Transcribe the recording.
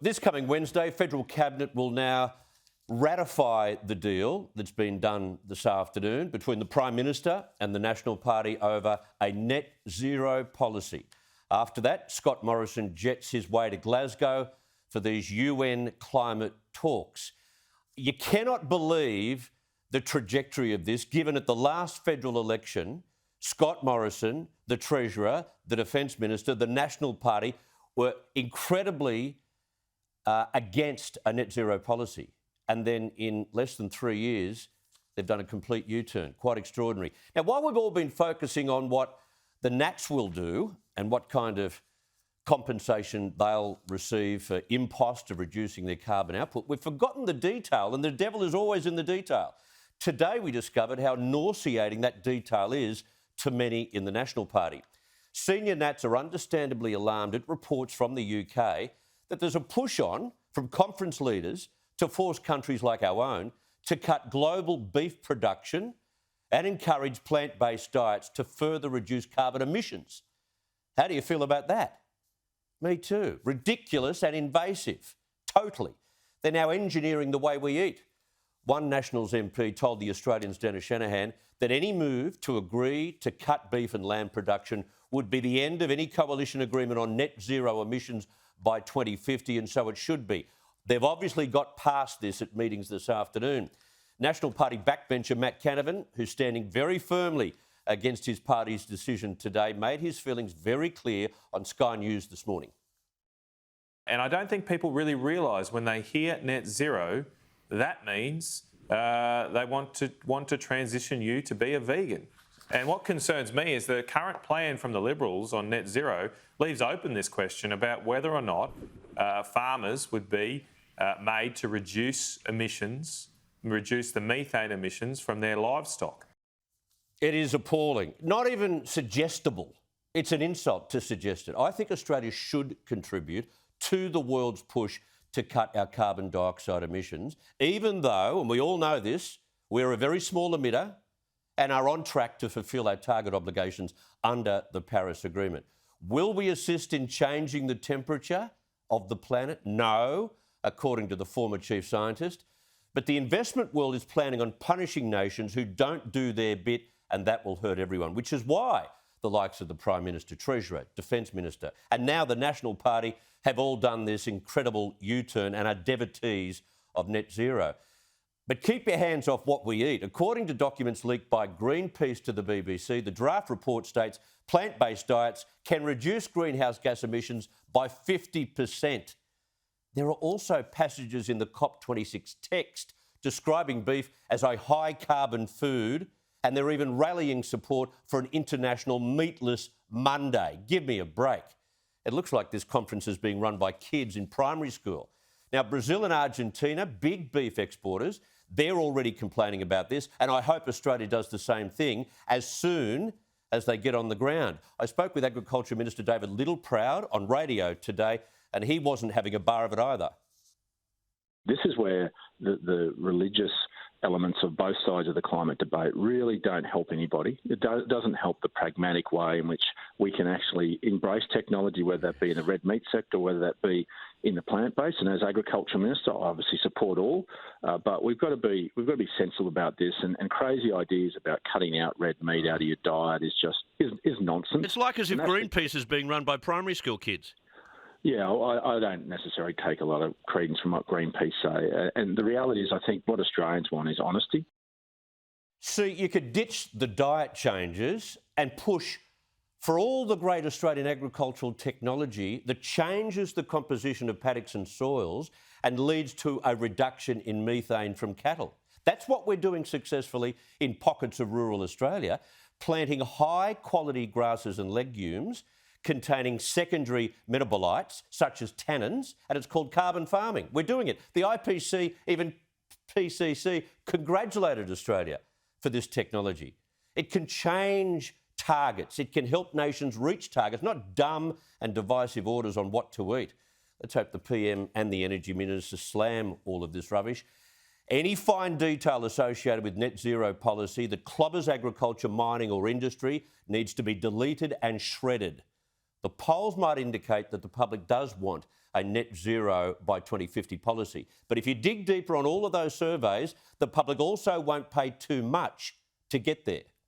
This coming Wednesday, Federal Cabinet will now ratify the deal that's been done this afternoon between the Prime Minister and the National Party over a net zero policy. After that, Scott Morrison jets his way to Glasgow for these UN climate talks. You cannot believe the trajectory of this, given at the last federal election, Scott Morrison, the Treasurer, the Defence Minister, the National Party were incredibly against a net zero policy. And then in less than 3 years, they've done a complete U-turn. Quite extraordinary. Now, while we've all been focusing on what the Nats will do and what kind of compensation they'll receive for impost of reducing their carbon output, we've forgotten the detail, and the devil is always in the detail. Today we discovered how nauseating that detail is to many in the National Party. Senior Nats are understandably alarmed at reports from the UK that there's a push on from conference leaders to force countries like our own to cut global beef production and encourage plant-based diets to further reduce carbon emissions. How do you feel about that? Me too. Ridiculous and invasive. Totally. They're now engineering the way we eat. One Nationals MP told the Australian's Dennis Shanahan that any move to agree to cut beef and lamb production would be the end of any coalition agreement on net zero emissions by 2050, and so it should be. They've obviously got past this at meetings this afternoon. National Party backbencher Matt Canavan, who's standing very firmly against his party's decision today, made his feelings very clear on Sky News this morning. And I don't think people really realise when they hear net zero, that means they want to transition you to be a vegan. And what concerns me is the current plan from the Liberals on net zero leaves open this question about whether or not farmers would be made to reduce emissions, reduce the methane emissions from their livestock. It is appalling. Not even suggestible. It's an insult to suggest it. I think Australia should contribute to the world's push to cut our carbon dioxide emissions, even though, and we all know this, we're a very small emitter and are on track to fulfil our target obligations under the Paris Agreement. Will we assist in changing the temperature of the planet? No, according to the former chief scientist. But the investment world is planning on punishing nations who don't do their bit, and that will hurt everyone, which is why the likes of the Prime Minister, Treasurer, Defence Minister, and now the National Party have all done this incredible U-turn and are devotees of net zero. But keep your hands off what we eat. According to documents leaked by Greenpeace to the BBC, the draft report states plant-based diets can reduce greenhouse gas emissions by 50%. There are also passages in the COP26 text describing beef as a high-carbon food, and they're even rallying support for an international Meatless Monday. Give me a break. It looks like this conference is being run by kids in primary school. Now, Brazil and Argentina, big beef exporters, they're already complaining about this, and I hope Australia does the same thing as soon as they get on the ground. I spoke with Agriculture Minister David Littleproud on radio today, and he wasn't having a bar of it either. This is where the religious elements of both sides of the climate debate really don't help anybody. It doesn't help the pragmatic way in which we can actually embrace technology, whether that be in the red meat sector, whether that be in the plant-based. And as Agriculture Minister, I obviously support all, but we've got to be sensible about this. And crazy ideas about cutting out red meat out of your diet is nonsense. It's like as if Greenpeace is being run by primary school kids. Yeah, I don't necessarily take a lot of credence from what Greenpeace say. And the reality is, I think what Australians want is honesty. See, you could ditch the diet changes and push for all the great Australian agricultural technology that changes the composition of paddocks and soils and leads to a reduction in methane from cattle. That's what we're doing successfully in pockets of rural Australia, planting high-quality grasses and legumes containing secondary metabolites, such as tannins, and it's called carbon farming. We're doing it. The IPC, even PCC, congratulated Australia for this technology. It can change targets. It can help nations reach targets, not dumb and divisive orders on what to eat. Let's hope the PM and the Energy Minister slam all of this rubbish. Any fine detail associated with net zero policy that clobbers agriculture, mining or industry needs to be deleted and shredded. The polls might indicate that the public does want a net zero by 2050 policy. But if you dig deeper on all of those surveys, the public also won't pay too much to get there.